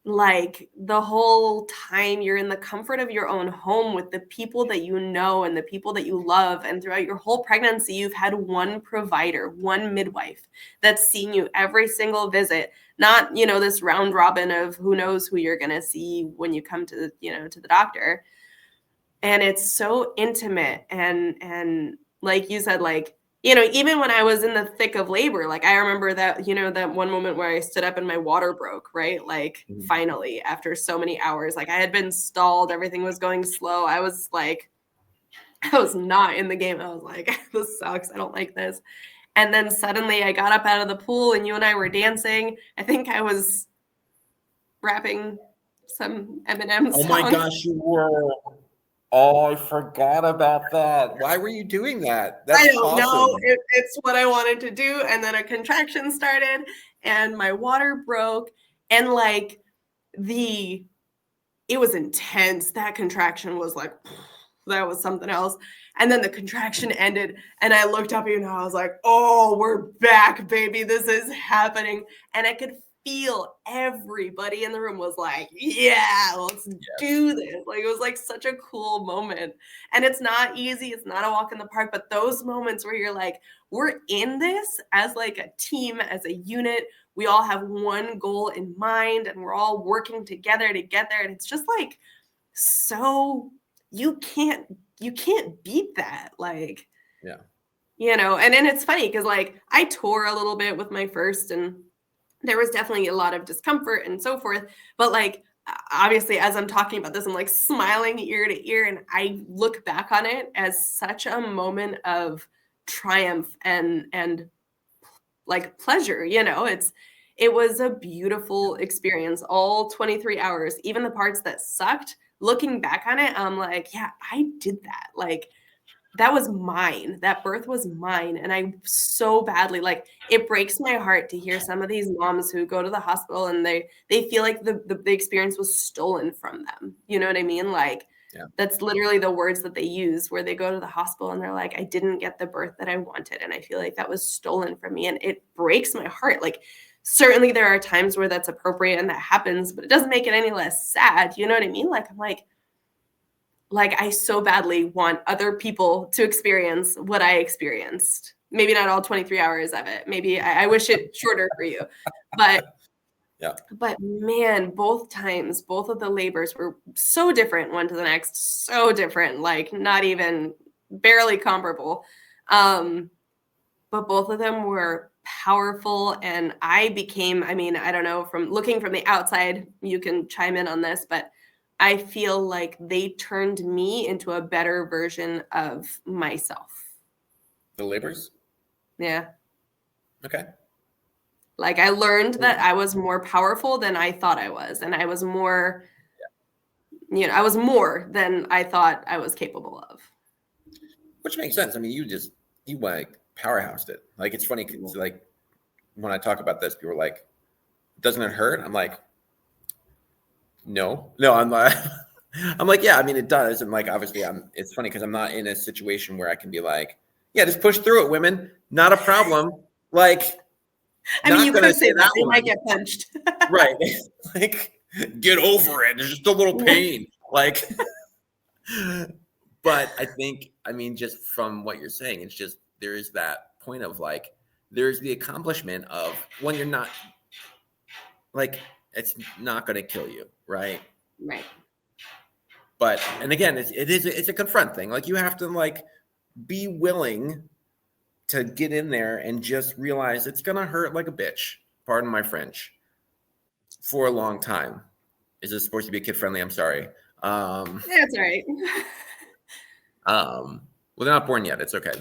like the whole time you're in the comfort of your own home with the people that you know and the people that you love. And throughout your whole pregnancy, you've had one provider, one midwife that's seen you every single visit, not, this round robin of who knows who you're going to see when you come to to the doctor. And it's so intimate. And like you said, like, even when I was in the thick of labor, like I remember that, that one moment where I stood up and my water broke, right? Like finally, after so many hours, like I had been stalled, everything was going slow. I was not in the game. I was like, this sucks. I don't like this. And then suddenly I got up out of the pool and you and I were dancing. I think I was rapping some Eminem song. Oh my gosh, you were. Oh, I forgot about that. Why were you doing that? That's I don't know. It's what I wanted to do. And then a contraction started and my water broke. And like it was intense. That contraction was like, that was something else. And then the contraction ended and I looked up and I was like, oh, we're back, baby. This is happening. And I could feel everybody in the room was like, yeah, let's do this. Like, it was like such a cool moment. And it's not easy. It's not a walk in the park, but those moments where you're like, we're in this as like a team, as a unit. We all have one goal in mind and we're all working together to get there. And it's just like, so you can't beat that. Like, yeah. You know, and then it's funny because like I tore a little bit with my first and there was definitely a lot of discomfort and so forth. But like, obviously, as I'm talking about this, I'm like smiling ear to ear. And I look back on it as such a moment of triumph and like pleasure, you know, it was a beautiful experience, all 23 hours, even the parts that sucked. Looking back on it, I'm like, yeah, I did that. Like, that was mine. That birth was mine. And I so badly, like, it breaks my heart to hear some of these moms who go to the hospital and they feel like the experience was stolen from them. You know what I mean? Like, that's literally the words that they use, where they go to the hospital and they're like, I didn't get the birth that I wanted. And I feel like that was stolen from me. And it breaks my heart. Like, certainly there are times where that's appropriate and that happens, but it doesn't make it any less sad. You know what I mean? Like, I'm like, I so badly want other people to experience what I experienced. Maybe not all 23 hours of it. Maybe I wish it shorter for you. But yeah. But man, both times, both of the labors were so different one to the next, so different, like not even barely comparable. But both of them were powerful. And I became, I mean, I don't know, from looking from the outside, you can chime in on this, but I feel like they turned me into a better version of myself. The labors? Yeah. Okay. Like, I learned that I was more powerful than I thought I was. And I was more, you know, I was more than I thought I was capable of. Which makes sense. I mean, you like powerhoused it. Like, it's funny because like when I talk about this, people are like, doesn't it hurt? I'm like, no, I'm like, yeah, I mean, it does. And like, obviously it's funny because I'm not in a situation where I can be like, yeah, just push through it, women. Not a problem. Like, I mean, you could say that. They might get punched. Right. Like, get over it. There's just a little pain. Like, but I think, I mean, just from what you're saying, it's just, there is that point of like, there's the accomplishment of when you're not, like, it's not going to kill you. Right. Right. But, and again, it's a confront thing. Like, you have to like be willing to get in there and just realize it's going to hurt like a bitch. Pardon my French. For a long time. Is this supposed to be kid friendly? I'm sorry. That's all right. Well, they're not born yet. It's okay.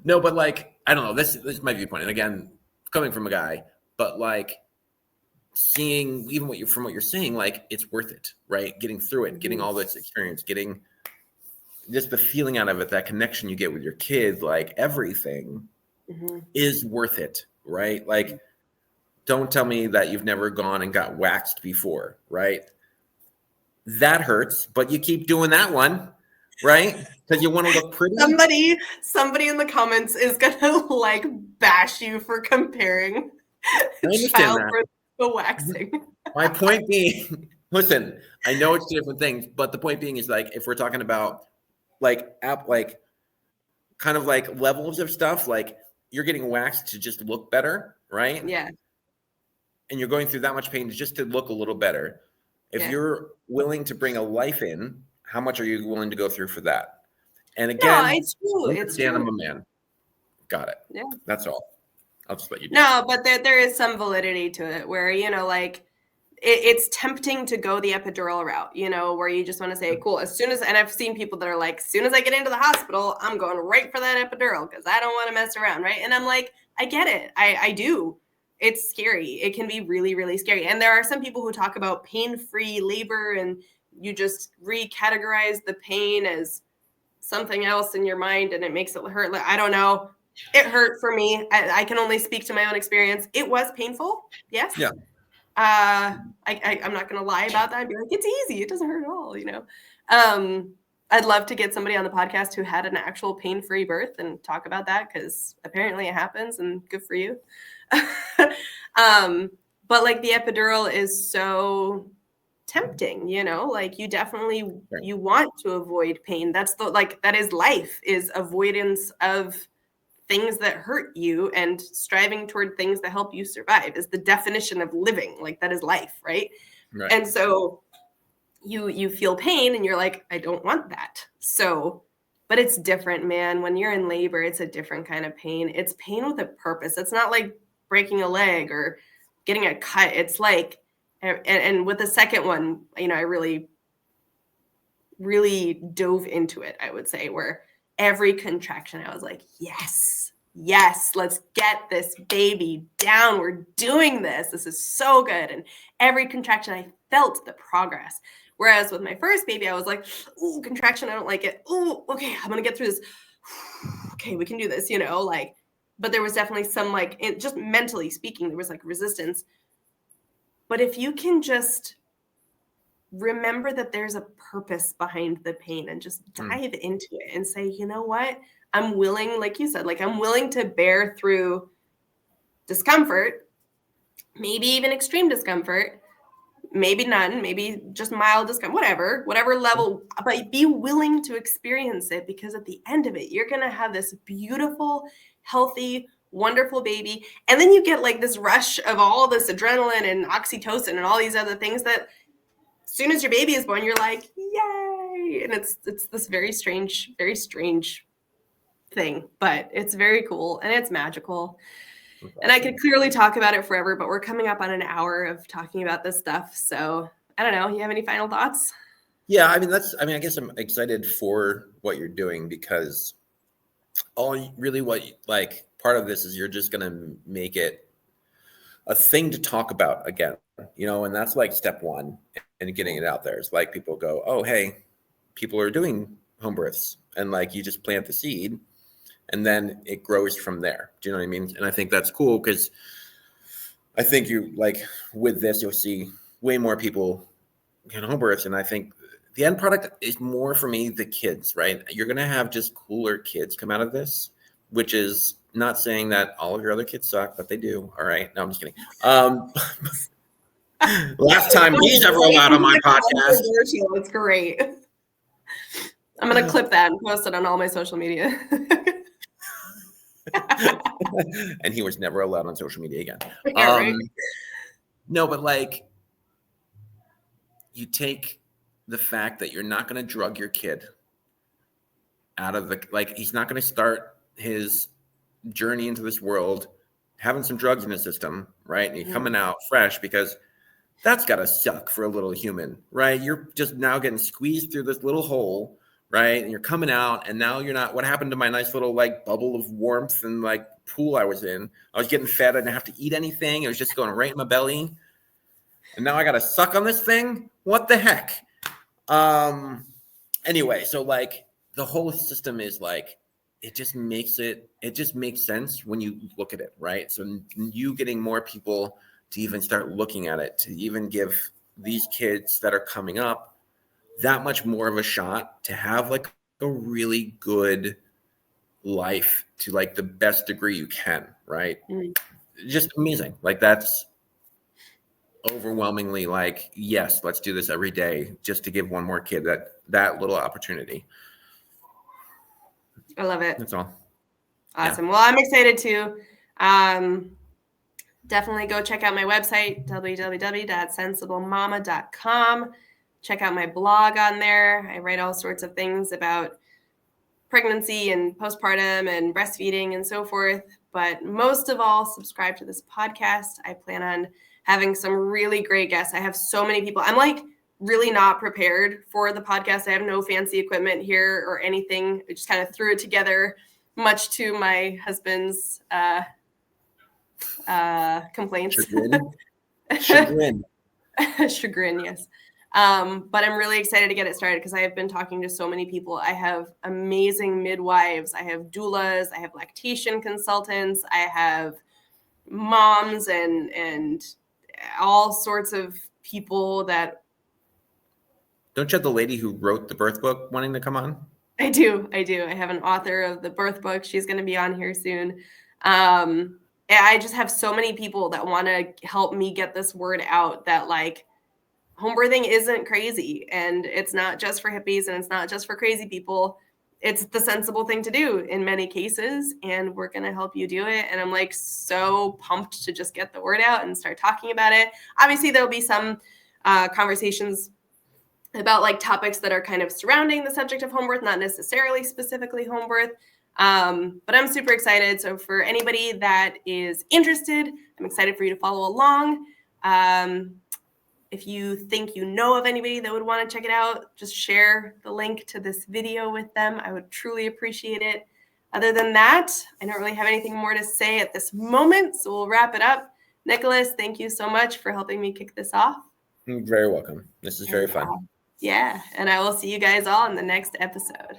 No, but like, I don't know. This might be a point. And again, coming from a guy, but like seeing even from what you're saying, like it's worth it, right? Getting through it, getting all this experience, getting just the feeling out of it, that connection you get with your kids, like everything is worth it, right? Like, don't tell me that you've never gone and got waxed before, right? That hurts, but you keep doing that one, right? Because you want to look pretty. Somebody in the comments is gonna like bash you for comparing childbirth to waxing. My point being, listen, I know it's two different things, but the point being is like, if we're talking about like kind of like levels of stuff, like you're getting waxed to just look better, right? Yeah. And you're going through that much pain just to look a little better. If you're willing to bring a life in, how much are you willing to go through for that? And again, it's true. It's true. I'm a man. Got it. Yeah. That's all. I'll just let you do No, but there is some validity to it where, you know, like it's tempting to go the epidural route, you know, where you just want to say, cool, and I've seen people that are like, as soon as I get into the hospital, I'm going right for that epidural because I don't want to mess around, right? And I'm like, I get it. I do. It's scary. It can be really, really scary. And there are some people who talk about pain-free labor and you just recategorize the pain as something else in your mind and it makes it hurt. Like, I don't know. It hurt for me. I can only speak to my own experience. It was painful. Yes. Yeah. I'm not going to lie about that. I'd be like, it's easy. It doesn't hurt at all, you know? I'd love to get somebody on the podcast who had an actual pain-free birth and talk about that, because apparently it happens, and good for you. But like the epidural is so tempting, you know, like you definitely, Right. you want to avoid pain. That's the, like, that is life, is avoidance of things that hurt you and striving toward things that help you survive is the definition of living. Like that is life, right? Right. And so you feel pain and you're like, I don't want that. So, but it's different, man. When you're in labor, it's a different kind of pain. It's pain with a purpose. It's not like breaking a leg or getting a cut. It's like, and with the second one, you know, I really, really dove into it, I would say, where every contraction, I was like, yes, let's get this baby down. We're doing this. This is so good. And every contraction, I felt the progress. Whereas with my first baby, I was like, ooh, contraction, I don't like it. Ooh, okay, I'm going to get through this. Okay, we can do this, you know, like, but there was definitely some, like, just mentally speaking, there was like resistance. But if you can just remember that there's a purpose behind the pain and just dive into it and say, you know what? I'm willing, like you said, like I'm willing to bear through discomfort, maybe even extreme discomfort, maybe none, maybe just mild discomfort, whatever level, but be willing to experience it, because at the end of it, you're going to have this beautiful, healthy, wonderful baby. And then you get like this rush of all this adrenaline and oxytocin and all these other things that as soon as your baby is born, you're like, yay. And it's this very strange thing, but it's very cool and it's magical. That's And I awesome. could clearly talk about it forever, but we're coming up on an hour of talking about this stuff. So I don't know. You have any final thoughts? Yeah, I mean, I guess I'm excited for what you're doing, because like part of this is you're just going to make it a thing to talk about again, you know, and that's like step one in getting it out there. It's like people go, oh, hey, people are doing home births, and like you just plant the seed and then it grows from there. Do you know what I mean? And I think that's cool, because I think you like with this, you'll see way more people get home births. And I think the end product is more for me, the kids, right? You're going to have just cooler kids come out of this, which is not saying that all of your other kids suck, but they do. All right. No, I'm just kidding. Last time he's ever allowed on my podcast. It's great. I'm going to clip that and post it on all my social media. And he was never allowed on social media again. Yeah, right? No, but like you take the fact that you're not going to drug your kid out of the, like, he's not going to start his journey into this world having some drugs in his system, right? And you're coming out fresh, because that's got to suck for a little human, right? You're just now getting squeezed through this little hole, right? And you're coming out, and now you're not, what happened to my nice little like bubble of warmth and like pool I was in? I was getting fed. I didn't have to eat anything. It was just going right in my belly. And now I got to suck on this thing. What the heck? Anyway, so like the whole system is like, it just makes sense when you look at it, right? So you getting more people to even start looking at it, to even give these kids that are coming up that much more of a shot to have like a really good life to like the best degree you can, right? Just amazing. Like that's overwhelmingly like, yes, let's do this every day just to give one more kid that little opportunity. I love it. That's all. Awesome. Yeah. Well, I'm excited too. Definitely go check out my website, www.sensiblemama.com. Check out my blog on there. I write all sorts of things about pregnancy and postpartum and breastfeeding and so forth. But most of all, subscribe to this podcast. I plan on having some really great guests. I have so many people. I'm like really not prepared for the podcast. I have no fancy equipment here or anything. I just kind of threw it together, much to my husband's complaints. Chagrin. Chagrin, yes. But I'm really excited to get it started, because I have been talking to so many people. I have amazing midwives. I have doulas. I have lactation consultants. I have moms and all sorts of people that Don't you have the lady who wrote the birth book wanting to come on? I do. I have an author of the birth book. She's going to be on here soon. I just have so many people that want to help me get this word out that like home birthing isn't crazy, and it's not just for hippies, and it's not just for crazy people. It's the sensible thing to do in many cases, and we're going to help you do it. And I'm like so pumped to just get the word out and start talking about it. Obviously, there'll be some conversations about like topics that are kind of surrounding the subject of home birth, not necessarily specifically home birth. But I'm super excited. So for anybody that is interested, I'm excited for you to follow along. If you think you know of anybody that would want to check it out, just share the link to this video with them. I would truly appreciate it. Other than that, I don't really have anything more to say at this moment, so we'll wrap it up. Nicholas, thank you so much for helping me kick this off. You're very welcome. This is very fun. Yeah, and I will see you guys all in the next episode.